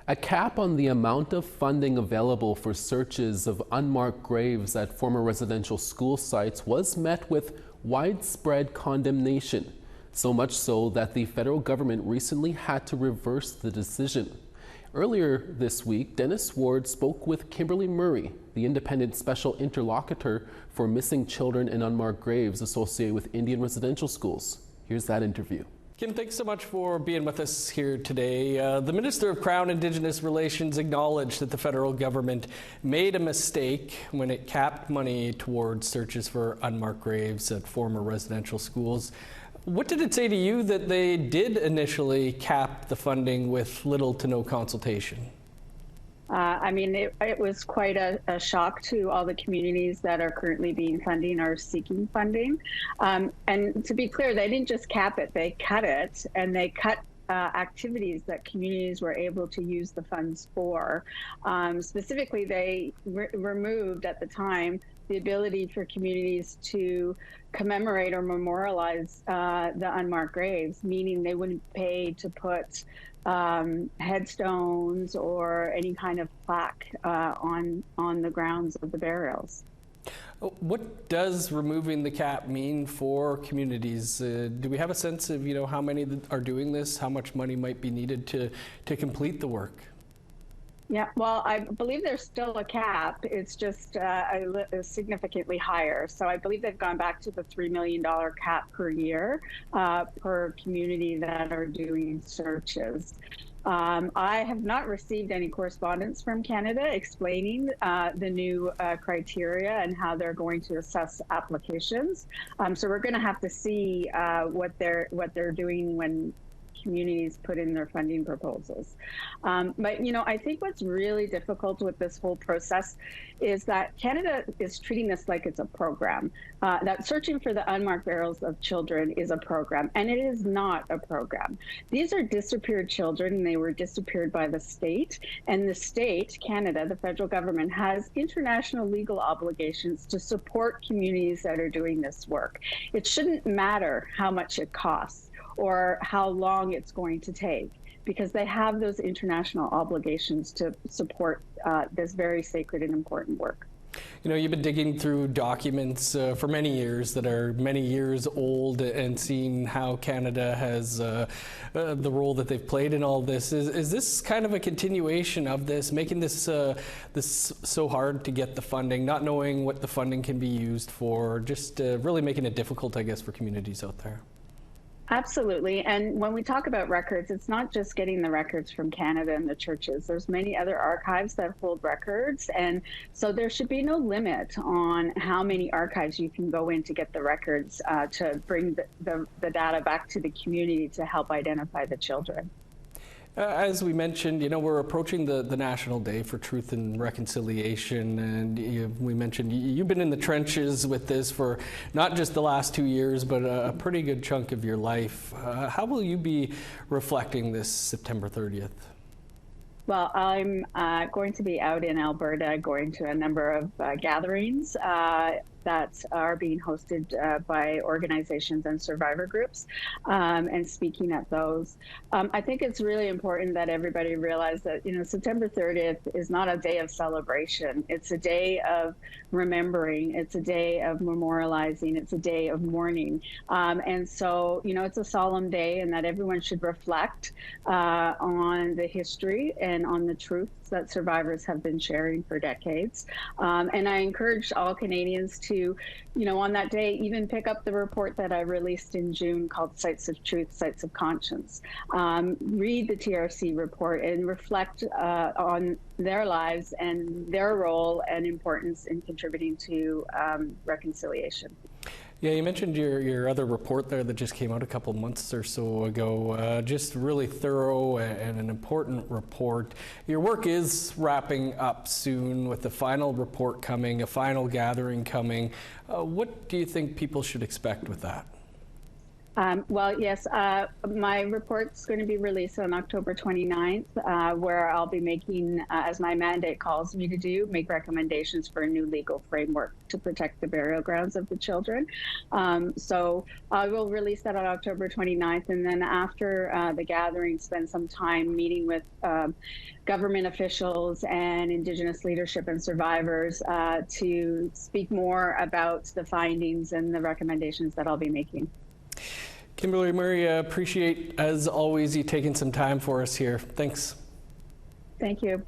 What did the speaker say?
A cap on the amount of funding available for searches of unmarked graves at former residential school sites was met with widespread condemnation, so much so that the federal government recently had to reverse the decision. Earlier this week, Dennis Ward spoke with Kimberly Murray, the independent special interlocutor for missing children and unmarked graves associated with Indian residential schools. Here's that interview. Kim, thanks so much for being with us here today. The Minister of Crown Indigenous Relations acknowledged that the federal government made a mistake when it capped money towards searches for unmarked graves at former residential schools. What did it say to you that they did initially cap the funding with little to no consultation? It was quite a shock to all the communities that are currently being funding or seeking funding. And to be clear, they didn't just cap it, they cut it, and they cut activities that communities were able to use the funds for. Specifically, they removed at the time the ability for communities to commemorate or memorialize the unmarked graves, meaning they wouldn't pay to put headstones or any kind of plaque on the grounds of the burials. What does removing the cap mean for communities? Do we have a sense of how many are doing this, how much money might be needed to complete the work? Yeah, well, I believe there's still a cap. It's just significantly higher. So I believe they've gone back to the $3 million cap per year per community that are doing searches. I have not received any correspondence from Canada explaining the new criteria and how they're going to assess applications. So we're going to have to see what they're doing when communities put in their funding proposals. But I think what's really difficult with this whole process is that Canada is treating this like it's a program. That searching for the unmarked burials of children is a program, and it is not a program. These are disappeared children, and they were disappeared by the state. And the state, Canada, the federal government, has international legal obligations to support communities that are doing this work. It shouldn't matter how much it costs or how long it's going to take, because they have those international obligations to support this very sacred and important work. You've been digging through documents for many years that are many years old and seeing how Canada has the role that they've played in all this. Is this kind of a continuation of this, making this so hard to get the funding, not knowing what the funding can be used for, just really making it difficult, I guess, for communities out there? Absolutely. And when we talk about records, it's not just getting the records from Canada and the churches. There's many other archives that hold records. And so there should be no limit on how many archives you can go in to get the records to bring the data back to the community to help identify the children. As we mentioned, we're approaching the National Day for Truth and Reconciliation, and we mentioned you've been in the trenches with this for not just the last 2 years, but a pretty good chunk of your life. How will you be reflecting this September 30th? Well, I'm going to be out in Alberta, going to a number of gatherings that are being hosted by organizations and survivor groups, and speaking at those. I think it's really important that everybody realize that September 30th is not a day of celebration. It's a day of remembering. It's a day of memorializing. It's a day of mourning. And so, it's a solemn day, and that everyone should reflect on the history and on the truths that survivors have been sharing for decades. And I encourage all Canadians to, on that day, even pick up the report that I released in June called Sites of Truth, Sites of Conscience. Read the TRC report and reflect on their lives and their role and importance in contributing to reconciliation. Yeah, you mentioned your other report there that just came out a couple months or so ago. Just really thorough and an important report. Your work is wrapping up soon with the final report coming, a final gathering coming. What do you think people should expect with that? Well, yes, my report's going to be released on October 29th, where I'll be making, as my mandate calls me to do, make recommendations for a new legal framework to protect the burial grounds of the children. So I will release that on October 29th, and then after the gathering, spend some time meeting with government officials and Indigenous leadership and survivors to speak more about the findings and the recommendations that I'll be making. Kimberly Murray, appreciate, as always, you taking some time for us here. Thanks. Thank you.